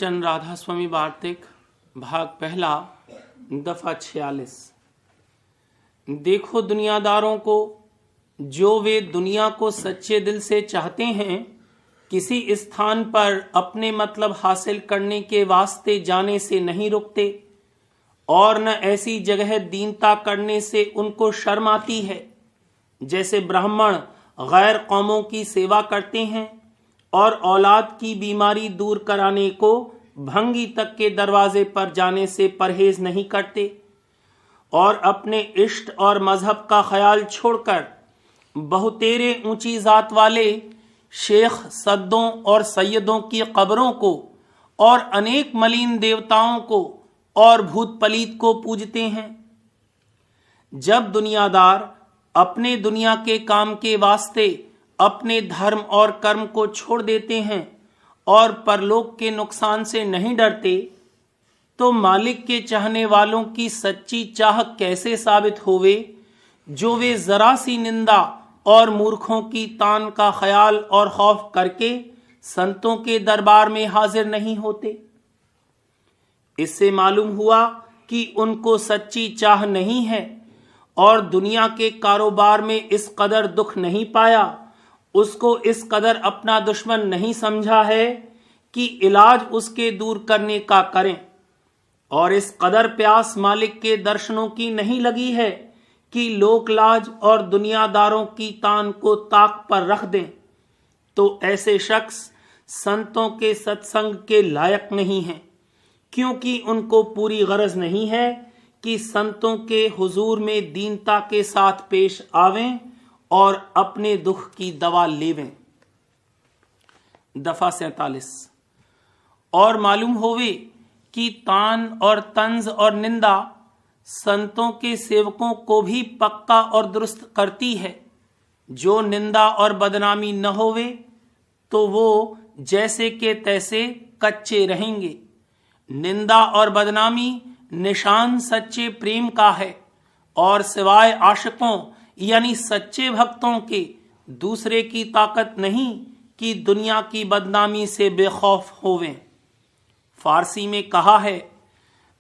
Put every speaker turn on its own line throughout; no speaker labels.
चंद राधा स्वामी वार्तिक भाग पहला दफा 46। देखो दुनियादारों को, जो वे दुनिया को सच्चे दिल से चाहते हैं, किसी स्थान पर अपने मतलब हासिल करने के वास्ते जाने से नहीं रुकते, और न ऐसी जगह दीनता करने से उनको शर्म आती है जैसे ब्राह्मण गैर कौमों की सेवा करते हैं और औलाद की बीमारी दूर कराने को भंगी तक के दरवाजे पर जाने से परहेज नहीं करते, और अपने इष्ट और मजहब का ख्याल छोड़कर बहुतेरे ऊंची जात वाले शेख सद्दों और सैयदों की कब्रों को और अनेक मलीन देवताओं को और भूत पलीत को पूजते हैं। जब दुनियादार अपने दुनिया के काम के वास्ते अपने धर्म और कर्म को छोड़ देते हैं और परलोक के नुकसान से नहीं डरते, तो मालिक के चाहने वालों की सच्ची चाह कैसे साबित होवे, जो वे जरा सी निंदा और मूर्खों की तान का ख्याल और खौफ करके संतों के दरबार में हाजिर नहीं होते। इससे मालूम हुआ कि उनको सच्ची चाह नहीं है और दुनिया के कारोबार में इस कदर दुख नहीं पाया, उसको इस कदर अपना दुश्मन नहीं समझा है कि इलाज उसके दूर करने का करें, और इस कदर प्यास मालिक के दर्शनों की नहीं लगी है कि लोक लाज और दुनियादारों की तान को ताक पर रख दें, तो ऐसे शख्स संतों के सत्संग के लायक नहीं हैं, क्योंकि उनको पूरी गरज नहीं है कि संतों के हुजूर में दीनता के साथ पेश आवें और अपने दुख की दवा लेवें। दफा 47। और मालूम होवे कि तान और तंज और निंदा संतों के सेवकों को भी पक्का और दुरुस्त करती है। जो निंदा और बदनामी न होवे तो वो जैसे के तैसे कच्चे रहेंगे। निंदा और बदनामी निशान सच्चे प्रेम का है, और सिवाय आशिकों यानी सच्चे भक्तों के दूसरे की ताकत नहीं कि दुनिया की बदनामी से बेखौफ होवें। फारसी में कहा है,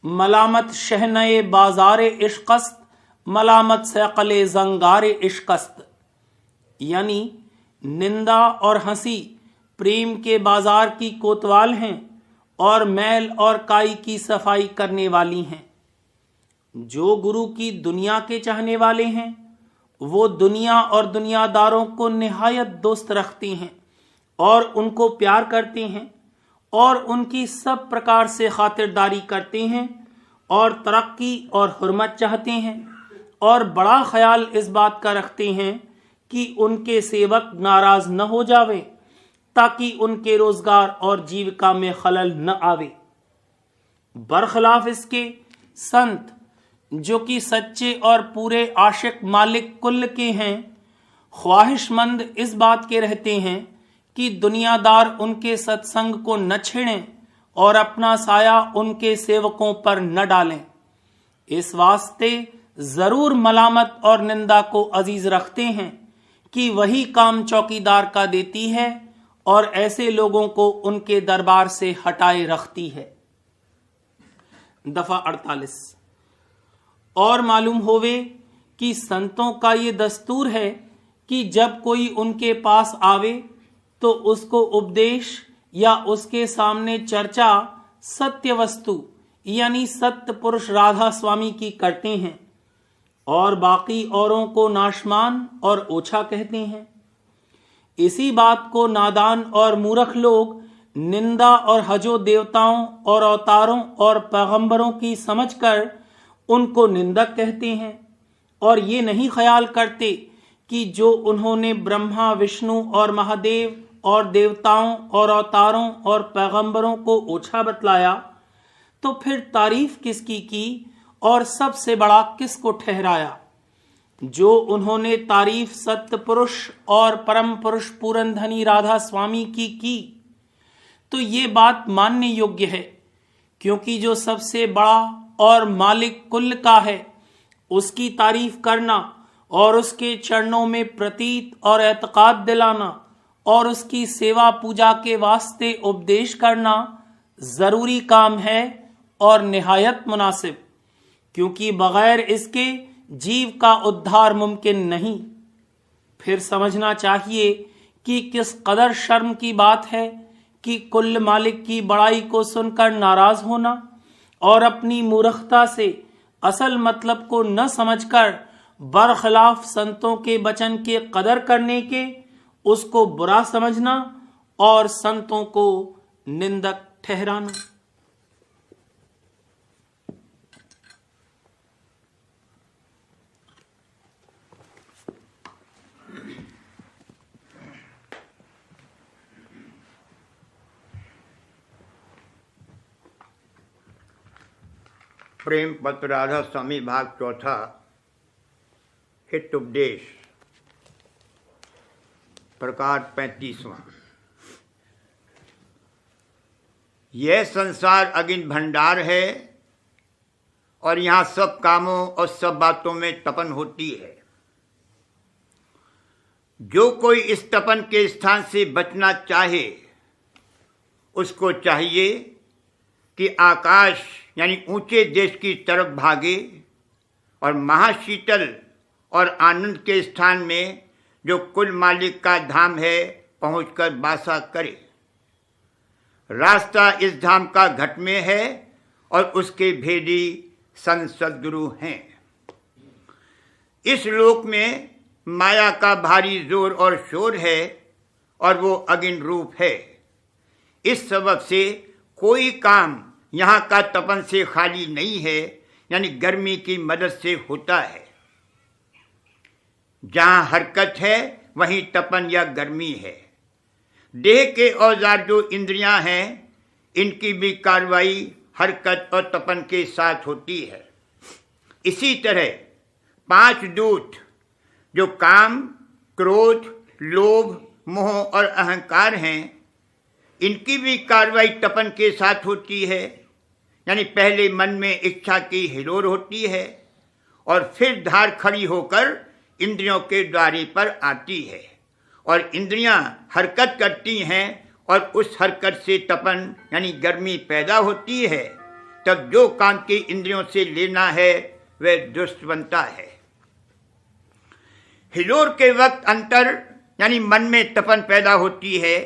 मलामत शहनए बाजारे इश्कस्त, मलामत सैकले जंगारे इश्कस्त, यानी निंदा और हंसी प्रेम के बाजार की कोतवाल हैं और मैल और काई की सफाई करने वाली हैं। जो गुरु की दुनिया के चाहने वाले हैं, वो दुनिया और दुनियादारों को निहायत दोस्त रखते हैं और उनको प्यार करते हैं और उनकी सब प्रकार से खातिरदारी करते हैं और तरक्की और हुर्मत चाहते हैं, और बड़ा ख्याल इस बात का रखते हैं कि उनके सेवक नाराज न हो जावें, ताकि उनके रोजगार और जीविका में खलल न आवे। बरखिलाफ इसके संत, जो कि सच्चे और पूरे आशिक मालिक कुल के हैं, ख्वाहिशमंद इस बात के रहते हैं कि दुनियादार उनके सत्संग को न छेड़ें और अपना साया उनके सेवकों पर न डालें। इस वास्ते जरूर मलामत और निंदा को अजीज रखते हैं कि वही काम चौकीदार का देती है और ऐसे लोगों को उनके दरबार से हटाए रखती है। दफा 48। और मालूम होवे कि संतों का ये दस्तूर है कि जब कोई उनके पास आवे तो उसको उपदेश या उसके सामने चर्चा सत्य वस्तु यानी सत्य पुरुष राधा स्वामी की करते हैं, और बाकी औरों को नाशमान और ओछा कहते हैं। इसी बात को नादान और मूर्ख लोग निंदा और हजो देवताओं और अवतारों और पैगंबरों की समझकर उनको निंदक कहते हैं, और ये नहीं ख्याल करते कि जो उन्होंने ब्रह्मा विष्णु और महादेव और देवताओं और अवतारों और पैगंबरों को ओछा बतलाया, तो फिर तारीफ किसकी की और सबसे बड़ा किसको ठहराया। जो उन्होंने तारीफ सत्य पुरुष और परम पुरुष पूरन धनी राधा स्वामी की तो ये बात मानने योग्य है, क्योंकि जो सबसे बड़ा और मालिक कुल का है, उसकी तारीफ करना और उसके चरणों में प्रतीत और एतकाद दिलाना और उसकी सेवा पूजा के वास्ते उपदेश करना जरूरी काम है और निहायत मुनासिब, क्योंकि बगैर इसके जीव का उद्धार मुमकिन नहीं। फिर समझना चाहिए कि किस कदर शर्म की बात है कि कुल मालिक की बड़ाई को सुनकर नाराज होना और अपनी मूर्खता से असल मतलब को न समझकर बरखिलाफ संतों के वचन के कदर करने के उसको बुरा समझना और संतों को निंदक ठहराना।
प्रेम पत्र राधा स्वामी भाग चौथा, हित उपदेश, प्रकार 35वां। यह संसार अगिन भंडार है और यहाँ सब कामों और सब बातों में तपन होती है। जो कोई इस तपन के स्थान से बचना चाहे उसको चाहिए कि आकाश यानी ऊंचे देश की तरफ भागे और महाशीतल और आनंद के स्थान में जो कुल मालिक का धाम है पहुंचकर वासा करे। रास्ता इस धाम का घट में है और उसके भेदी संत सद्गुरु हैं। इस लोक में माया का भारी जोर और शोर है और वो अगिन रूप है। इस सबब से कोई काम यहाँ का तपन से खाली नहीं है, यानी गर्मी की मदद से होता है। जहाँ हरकत है वहीं तपन या गर्मी है। देह के औजार जो इंद्रियां हैं इनकी भी कार्रवाई हरकत और तपन के साथ होती है। इसी तरह 5 दूत जो काम, क्रोध, लोभ, मोह और अहंकार हैं इनकी भी कार्रवाई तपन के साथ होती है। यानी पहले मन में इच्छा की हिलोर होती है और फिर धार खड़ी होकर इंद्रियों के द्वारे पर आती है और इंद्रियां हरकत करती हैं और उस हरकत से तपन यानी गर्मी पैदा होती है। तब जो काम की इंद्रियों से लेना है वह दुष्ट बनता है। हिलोर के वक्त अंतर यानी मन में तपन पैदा होती है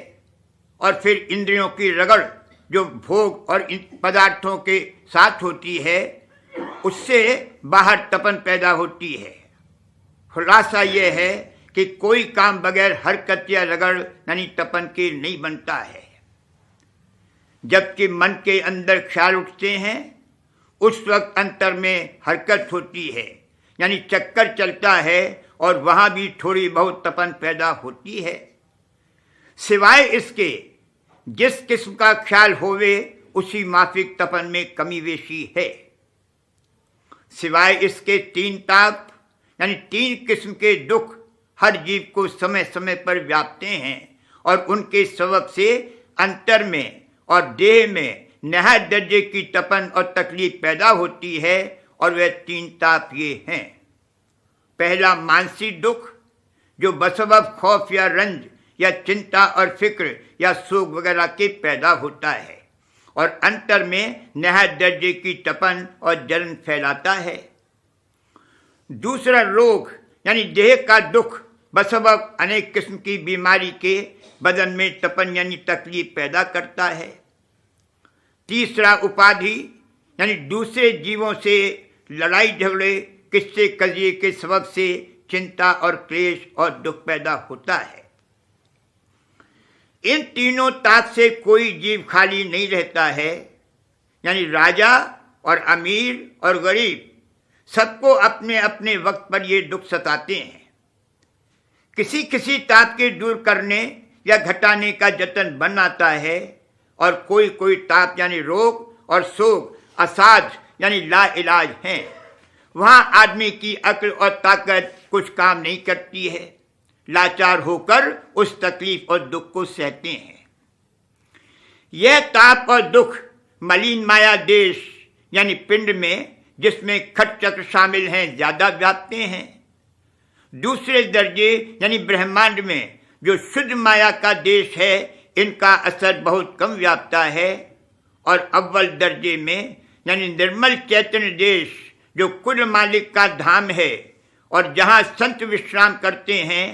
और फिर इंद्रियों की रगड़ जो भोग और इन पदार्थों के साथ होती है उससे बाहर तपन पैदा होती है। खुलासा यह है कि कोई काम बगैर हरकत या रगड़ यानी तपन के नहीं बनता है। जबकि मन के अंदर ख्याल उठते हैं उस वक्त अंतर में हरकत होती है, यानी चक्कर चलता है और वहां भी थोड़ी बहुत तपन पैदा होती है। सिवाय इसके जिस किस्म का ख्याल होवे उसी माफिक तपन में कमी बेशी है। सिवाय इसके 3 ताप यानी 3 किस्म के दुख हर जीव को समय समय पर व्यापते हैं और उनके सबब से अंतर में और देह में नहायत दर्जे की तपन और तकलीफ पैदा होती है और वह 3 ताप ये हैं। पहला मानसिक दुख जो बसबब खौफ या रंज या चिंता और फिक्र या शोक वगैरह के पैदा होता है और अंतर में नहायत दर्जे की तपन और जलन फैलाता है। दूसरा रोग यानी देह का दुख बसबब अनेक किस्म की बीमारी के बदन में तपन यानी तकलीफ पैदा करता है। तीसरा उपाधि यानी दूसरे जीवों से लड़ाई झगड़े किस्से कजिए के सबब से चिंता और क्लेश और दुख पैदा होता है। इन तीनों ताप से कोई जीव खाली नहीं रहता है, यानी राजा और अमीर और गरीब सबको अपने अपने वक्त पर ये दुख सताते हैं। किसी किसी ताप के दूर करने या घटाने का जतन बन आता है और कोई कोई ताप यानी रोग और शोक असाध यानी लाइलाज हैं। वहाँ आदमी की अक्ल और ताकत कुछ काम नहीं करती है, लाचार होकर उस तकलीफ और दुख को सहते हैं। यह ताप और दुख मलिन माया देश यानी पिंड में जिसमें खट चक्र शामिल हैं ज्यादा व्यापते हैं। दूसरे दर्जे यानी ब्रह्मांड में जो शुद्ध माया का देश है इनका असर बहुत कम व्यापता है और अव्वल दर्जे में यानी निर्मल चैतन्य देश जो कुल मालिक का धाम है और जहां संत विश्राम करते हैं,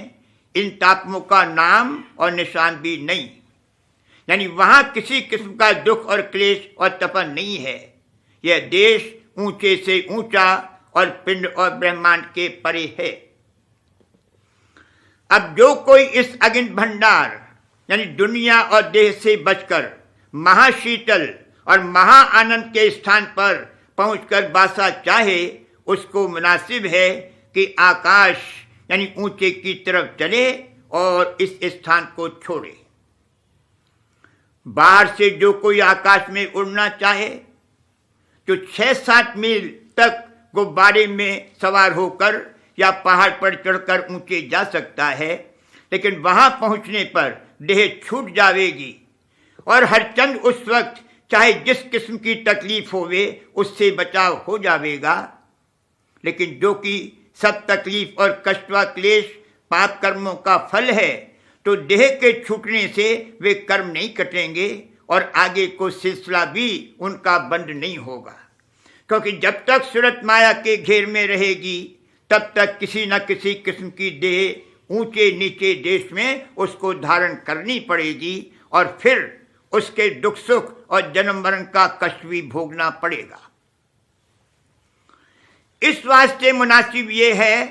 इन तापमों का नाम और निशान भी नहीं। यानी वहां किसी किस्म का दुख और क्लेश और तपन नहीं है। यह देश ऊंचे से ऊंचा और पिंड और ब्रह्मांड के परे है। अब जो कोई इस अगिन भंडार यानी दुनिया और देह से बचकर महाशीतल और महा आनंद के स्थान पर पहुंचकर वासा चाहे, उसको मुनासिब है कि आकाश यानी ऊंचे की तरफ चले और इस स्थान को छोड़े। बाहर से जो कोई आकाश में उड़ना चाहे तो 6-7 मील तक गुब्बारे में सवार होकर या पहाड़ पर चढ़कर ऊंचे जा सकता है, लेकिन वहां पहुंचने पर देह छूट जाएगी और हर चंद उस वक्त चाहे जिस किस्म की तकलीफ होवे उससे बचाव हो जाएगा। लेकिन जो कि सब तकलीफ और कष्ट व क्लेश पाप कर्मों का फल है, तो देह के छूटने से वे कर्म नहीं कटेंगे और आगे को सिलसिला भी उनका बंद नहीं होगा। क्योंकि जब तक सूरत माया के घेर में रहेगी, तब तक किसी न किसी किस्म की देह ऊंचे नीचे देश में उसको धारण करनी पड़ेगी और फिर उसके दुख सुख और जन्म मरण का कष्ट भी भोगना पड़ेगा। इस वास्ते मुनासिब ये है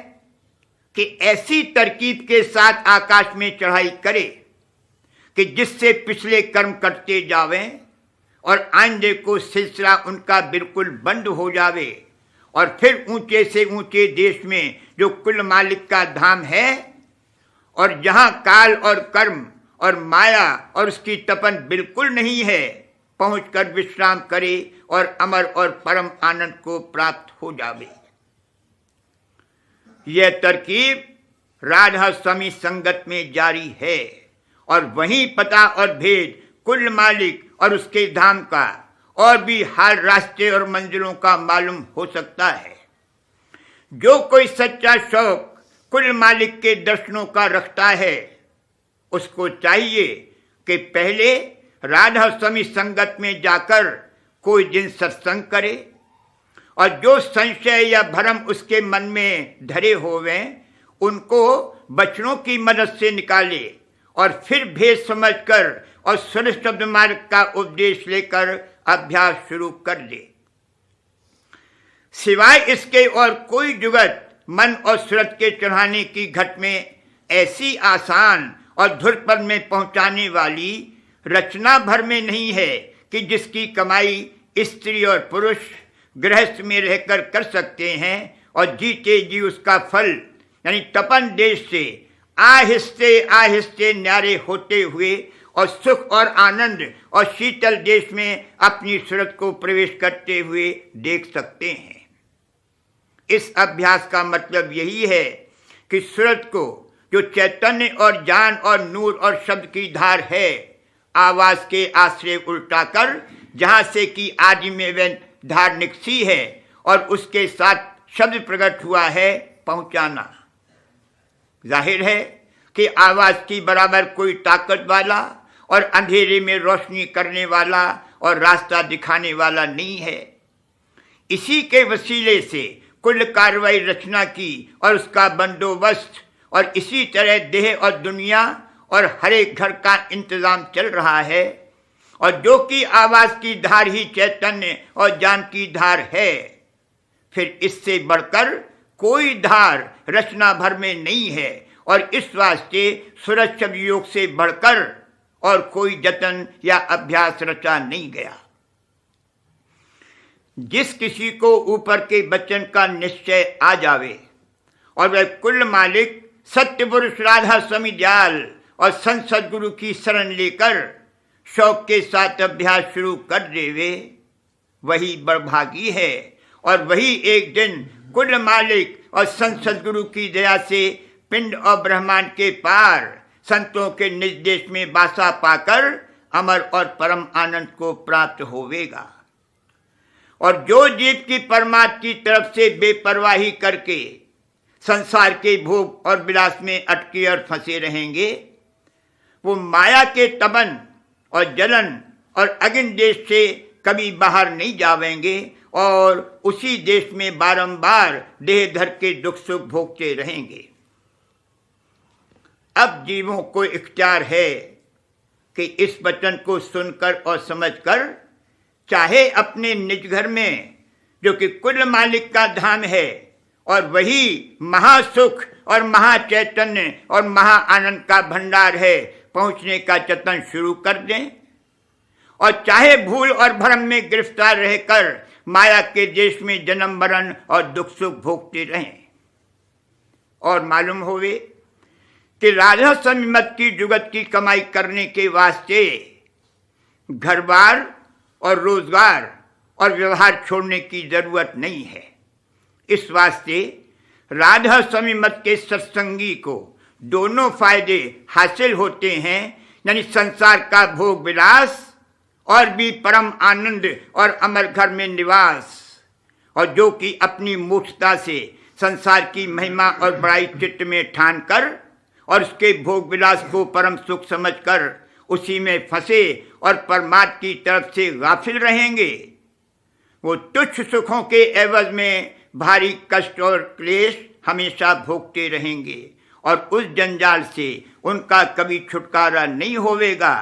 कि ऐसी तरकीब के साथ आकाश में चढ़ाई करे कि जिससे पिछले कर्म कटते जावें और आइंदे को सिलसिला उनका बिल्कुल बंद हो जावे और फिर ऊंचे से ऊंचे देश में जो कुल मालिक का धाम है और जहां काल और कर्म और माया और उसकी तपन बिल्कुल नहीं है, पहुंचकर विश्राम करे और अमर और परम आनंद को प्राप्त हो जावे। यह तरकीब राधा स्वामी संगत में जारी है और वहीं पता और भेद कुल मालिक और उसके धाम का और भी हाल रास्ते और मंजिलों का मालूम हो सकता है। जो कोई सच्चा शौक कुल मालिक के दर्शनों का रखता है, उसको चाहिए कि पहले राधा स्वामी संगत में जाकर कोई दिन सत्संग करे और जो संशय या भ्रम उसके मन में धरे होवे उनको वचनों की मदद से निकाले और फिर भेद समझकर और सुनिश्चित मार्ग का उपदेश लेकर अभ्यास शुरू कर दे। सिवाय इसके और कोई जुगत मन और सूरत के चढ़ाने की घट में ऐसी आसान और धुरपन में पहुंचाने वाली रचना भर में नहीं है कि जिसकी कमाई स्त्री और पुरुष गृहस्थ में रहकर कर सकते हैं और जीते जी उसका फल यानी तपन देश से आहिस्ते आहिस्ते न्यारे होते हुए और सुख और आनंद और शीतल देश में अपनी सूरत को प्रवेश करते हुए देख सकते हैं। इस अभ्यास का मतलब यही है कि सूरत को जो चैतन्य और जान और नूर और शब्द की धार है, आवाज के आश्रय उल्टा कर जहां से कि आदि में वह धार निकसी है और उसके साथ शब्द प्रकट हुआ है, पहुंचाना। जाहिर है कि आवाज की बराबर कोई ताकत वाला और अंधेरे में रोशनी करने वाला और रास्ता दिखाने वाला नहीं है। इसी के वसीले से कुल कार्रवाई रचना की और उसका बंदोबस्त और इसी तरह देह और दुनिया और हर एक घर का इंतजाम चल रहा है। और जो कि आवाज की धार ही चैतन्य और ज्ञान की धार है, फिर इससे बढ़कर कोई धार रचना भर में नहीं है और इस वास्ते सूरज शब्द योग से बढ़कर और कोई जतन या अभ्यास रचा नहीं गया। जिस किसी को ऊपर के वचन का निश्चय आ जावे और वह कुल मालिक सत्य पुरुष राधा स्वामी दयाल और संत सदगुरु की शरण लेकर शौक के साथ अभ्यास शुरू कर देवे, वही बड़भागी है और वही एक दिन कुल मालिक और संत सदगुरु की दया से पिंड और ब्रह्मांड के पार संतों के निर्देश में वासा पाकर अमर और परम आनंद को प्राप्त होवेगा। और जो जीव की परमात्मा की तरफ से बेपरवाही करके संसार के भोग और विलास में अटके और फंसे रहेंगे, वो माया के तबन और जलन और अग्नि देश से कभी बाहर नहीं जावेंगे और उसी देश में बारंबार देह धर के दुख सुख भोगते रहेंगे। अब जीवों को इख्तियार है कि इस वचन को सुनकर और समझकर चाहे अपने निज घर में, जो कि कुल मालिक का धाम है और वही महासुख और महाचैतन्य और महाआनंद का भंडार है, पहुंचने का जतन शुरू कर दें, और चाहे भूल और भ्रम में गिरफ्तार रहकर माया के देश में जन्म मरण और दुख सुख भोगते रहें। और मालूम होवे कि राधा समीमत की जुगत की कमाई करने के वास्ते घर बार और रोजगार और व्यवहार छोड़ने की जरूरत नहीं है। इस वास्ते राधा समीमत के सत्संगी को दोनों फायदे हासिल होते हैं, यानी संसार का भोग विलास और भी परम आनंद और अमर घर में निवास, और जो कि अपनी मूर्खता से संसार की महिमा और बड़ाई चित्त में ठान कर और उसके भोग विलास को परम सुख समझकर उसी में फंसे और परमात्मा की तरफ से गाफिल रहेंगे, वो तुच्छ सुखों के एवज में भारी कष्ट और क्लेश हमेशा भोगते रहेंगे और उस जंजाल से उनका कभी छुटकारा नहीं होवेगा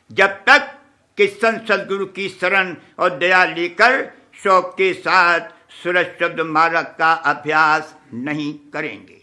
जब तक कि संत सद्गुरु की शरण और दया लेकर शौक के साथ सूरज शब्द मार्ग का अभ्यास नहीं करेंगे।